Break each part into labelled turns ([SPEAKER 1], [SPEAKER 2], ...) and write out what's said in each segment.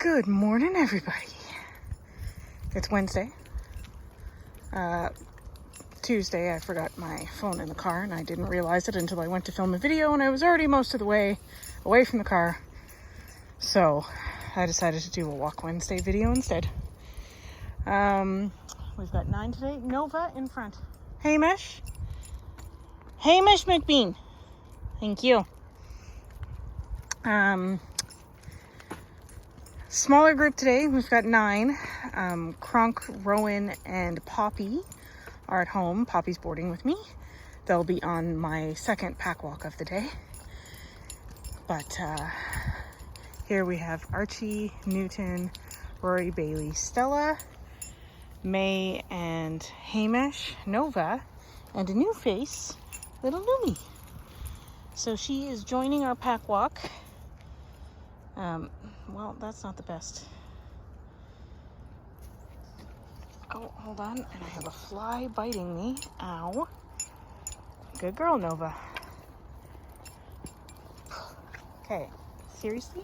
[SPEAKER 1] Good morning, everybody. It's Wednesday. Tuesday, I forgot my phone in the car and I didn't realize it until I went to film a video and I was already most of the way away from the car. So I decided to do a Walk Wednesday video instead. We've got 9 today. Nova in front. Hamish. Hamish McBean. Thank you. Smaller group today. We've got 9. Kronk, Rowan, and Poppy are at home. Poppy's boarding with me. They'll be on my second pack walk of the day. But here we have Archie, Newton, Rory, Bailey, Stella, May, and Hamish, Nova, and a new face, little Lumi. So she is joining our pack walk. Well, that's not the best. Oh, hold on. And I have a fly biting me. Ow. Good girl, Nova. Okay, seriously?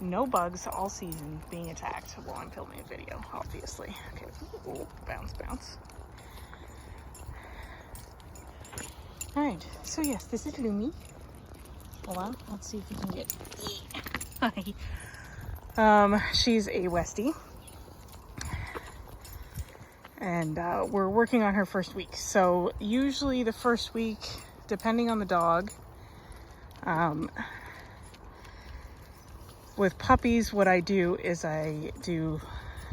[SPEAKER 1] No bugs all season being attacked while I'm filming a video, obviously. Okay, ooh, bounce, bounce. All right, so yes, this is Lumi. Hold on, let's see if we can get... Hi. She's a Westie. And we're working on her first week. So usually the first week, depending on the dog, with puppies, what I do is I do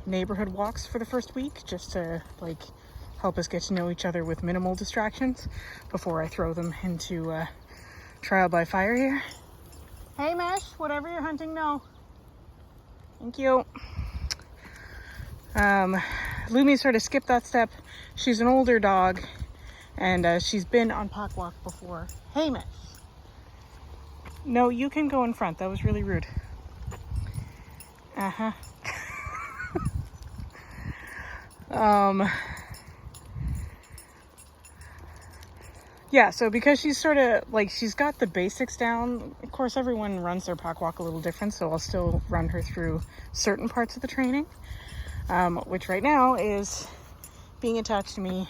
[SPEAKER 1] neighborhood walks for the first week, just to like help us get to know each other with minimal distractions before I throw them into trial by fire here. Hey Mesh, whatever you're hunting, no. Thank you. Lumi sort of skipped that step. She's an older dog and she's been on pack walk before. Hey Mesh. No, you can go in front. That was really rude. Uh-huh. Yeah, so because she's sort of like, she's got the basics down. Of course, everyone runs their pack walk a little different, so I'll still run her through certain parts of the training, which right now is being attached to me,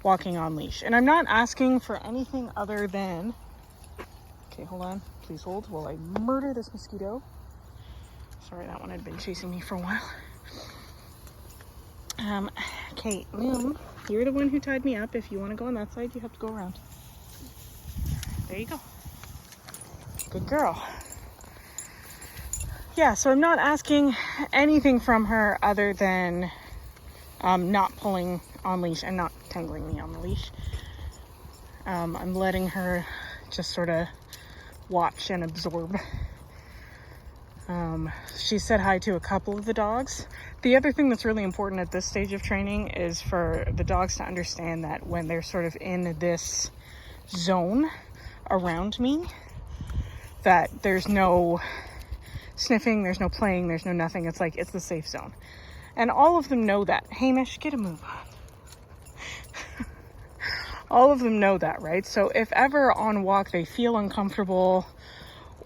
[SPEAKER 1] walking on leash. And I'm not asking for anything other than, okay, hold on, please hold while I murder this mosquito. Sorry, that one had been chasing me for a while. Okay, you're the one who tied me up. If you want to go on that side, you have to go around. There you go. Good girl. Yeah, so I'm not asking anything from her other than not pulling on leash and not tangling me on the leash. I'm letting her just sort of watch and absorb. She said hi to a couple of the dogs. The other thing that's really important at this stage of training is for the dogs to understand that when they're sort of in this zone around me, that there's no sniffing, there's no playing, there's no nothing. It's like, it's the safe zone. And all of them know that. Hamish, get a move on. All of them know that, right? So if ever on walk they feel uncomfortable,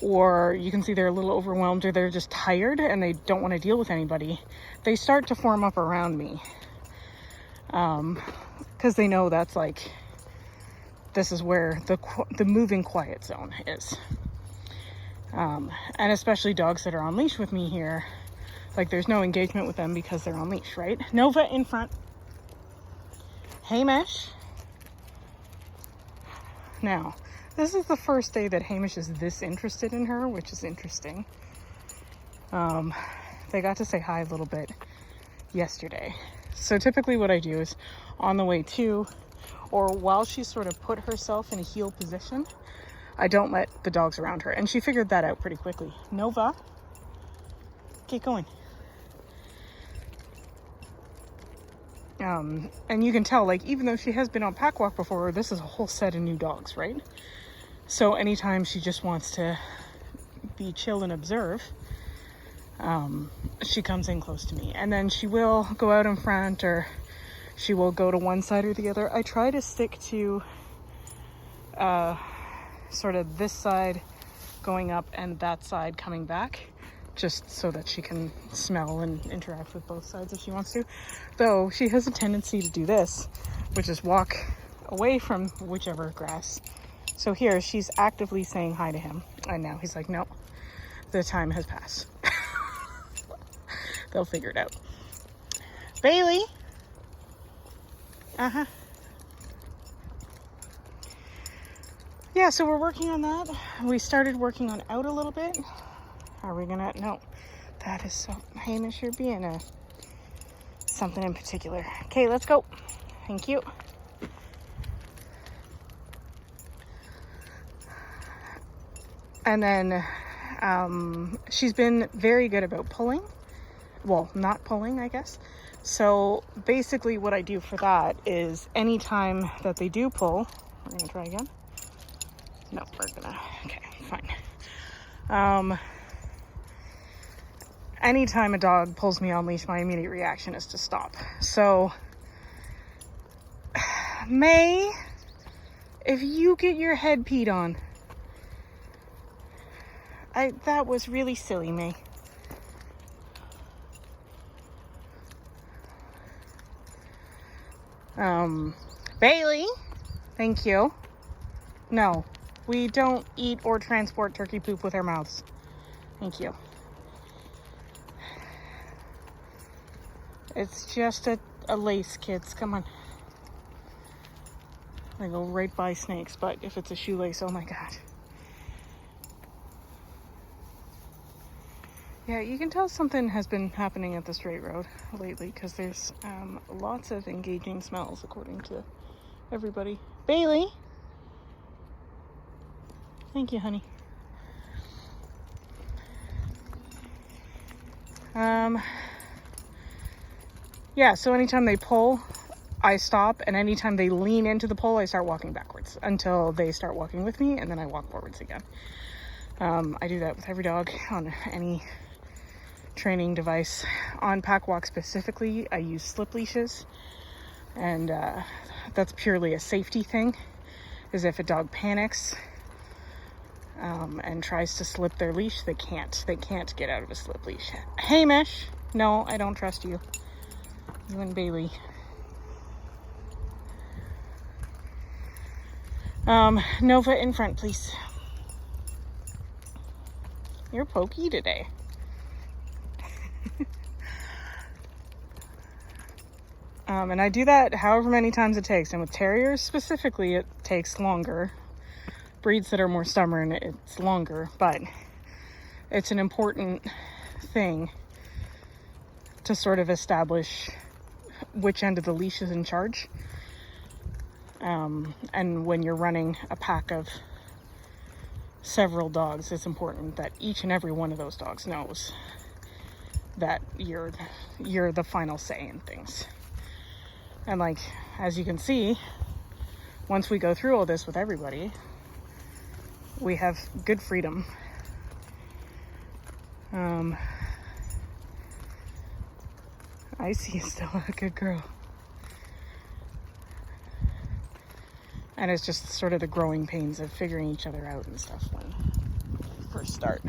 [SPEAKER 1] or you can see they're a little overwhelmed, or they're just tired and they don't want to deal with anybody, they start to form up around me. Because they know that's like, this is where the moving quiet zone is. And especially dogs that are on leash with me here, like there's no engagement with them because they're on leash, right? Nova in front. Hamish. Now, this is the first day that Hamish is this interested in her, which is interesting. They got to say hi a little bit yesterday. So typically what I do is on the way to, or while she's sort of put herself in a heel position, I don't let the dogs around her. And she figured that out pretty quickly. Nova, get going. And you can tell, like, even though she has been on pack walk before, this is a whole set of new dogs, right? So anytime she just wants to be chill and observe, she comes in close to me. And then she will go out in front, or she will go to one side or the other. I try to stick to sort of this side going up and that side coming back, just so that she can smell and interact with both sides if she wants to. Though she has a tendency to do this, which is walk away from whichever grass. So here she's actively saying hi to him, and now he's like, no, the time has passed. They'll figure it out. Bailey. Yeah, so we're working on that. We started working on out a little bit. Are we gonna? No, that is so Hamish, you're being something in particular. Okay, let's go. Thank you. And then she's been very good about pulling. Well, not pulling, I guess. So basically what I do for that is anytime that they do pull, we're gonna try again. No, we're gonna, okay, fine. Anytime a dog pulls me on leash, my immediate reaction is to stop. So, May, if you get your head peed on, that was really silly, May. Bailey, thank you. No, we don't eat or transport turkey poop with our mouths. Thank you. It's just a lace, kids. Come on. I go right by snakes, but if it's a shoelace, oh my God. Yeah, you can tell something has been happening at the straight road lately because there's lots of engaging smells according to everybody. Bailey. Thank you, honey. Yeah, so anytime they pull, I stop, and anytime they lean into the pole, I start walking backwards until they start walking with me, and then I walk forwards again. I do that with every dog on any training device. On pack walk specifically, I use slip leashes, and that's purely a safety thing, is if a dog panics and tries to slip their leash, they can't get out of a slip leash. Hamish, no, I don't trust you. You and Bailey. Nova in front, please. You're pokey today. And I do that however many times it takes. And with terriers specifically, it takes longer. Breeds that are more stubborn, it's longer. But it's an important thing to sort of establish which end of the leash is in charge. And when you're running a pack of several dogs, it's important that each and every one of those dogs knows that you're the final say in things. And like, as you can see, once we go through all this with everybody, we have good freedom. I see you still a good girl. And it's just sort of the growing pains of figuring each other out and stuff when you first start.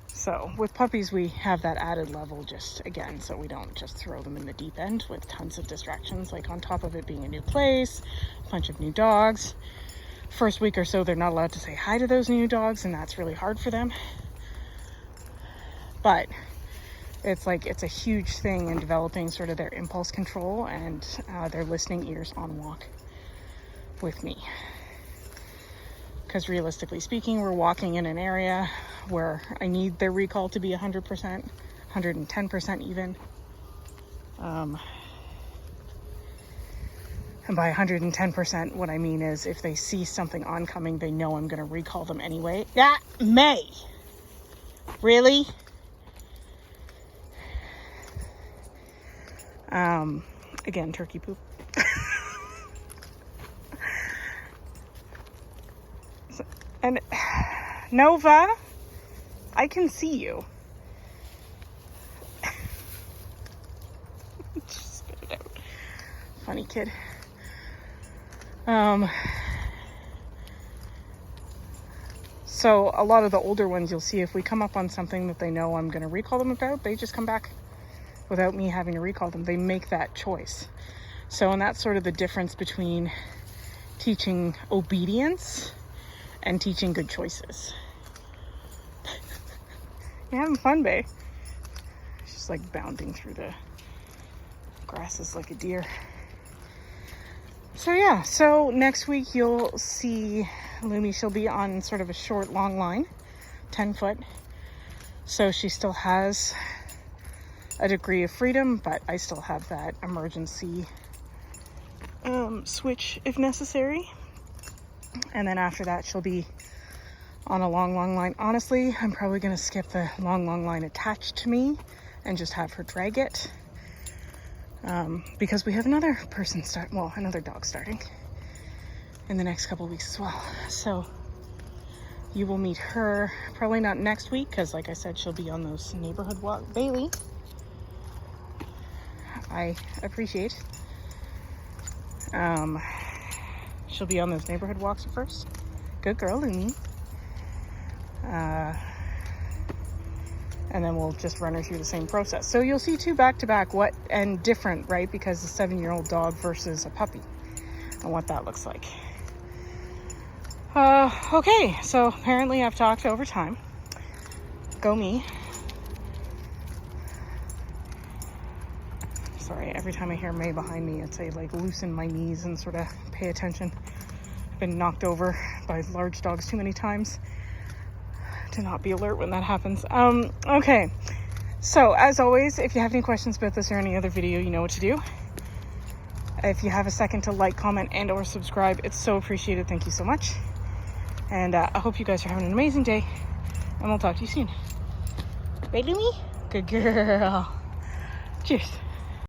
[SPEAKER 1] So with puppies, we have that added level just, again, so we don't just throw them in the deep end with tons of distractions, like on top of it being a new place, a bunch of new dogs. First week or so, they're not allowed to say hi to those new dogs, and that's really hard for them. But it's a huge thing in developing sort of their impulse control and their listening ears on walk with me. Because realistically speaking, we're walking in an area where I need their recall to be 100%, 110% even. And by 110%, what I mean is if they see something oncoming, they know I'm going to recall them anyway. Yeah, May! Really? Again, turkey poop. And Nova, I can see you. Just spit it out. Funny kid. So a lot of the older ones, you'll see if we come up on something that they know I'm going to recall them about, they just come back without me having to recall them. They make that choice. So, and that's sort of the difference between teaching obedience and teaching good choices. You're having fun, babe. She's like bounding through the grasses like a deer. So yeah, so next week you'll see Lumi. She'll be on sort of a short, long line, 10 foot. So she still has a degree of freedom, but I still have that emergency switch if necessary. And then after that, she'll be on a long, long line. Honestly, I'm probably going to skip the long, long line attached to me and just have her drag it. Because we have another dog starting in the next couple of weeks as well. So you will meet her probably not next week, because like I said, she'll be on those neighborhood walk. Bailey, I appreciate. She'll be on those neighborhood walks at first. Good girl, Lumi. And then we'll just run her through the same process. So you'll see two back-to-back, and different, right? Because a 7-year-old dog versus a puppy, and what that looks like. Okay, so apparently I've talked over time. Go me. Sorry, every time I hear May behind me, I'd say like loosen my knees and sort of pay attention. I've been knocked over by large dogs too many times to not be alert when that happens. Okay, so as always, if you have any questions about this or any other video, you know what to do. If you have a second to like, comment, and or subscribe, it's so appreciated. Thank you so much. And I hope you guys are having an amazing day, and we'll talk to you soon. Bye, Lumi. Good girl. Cheers.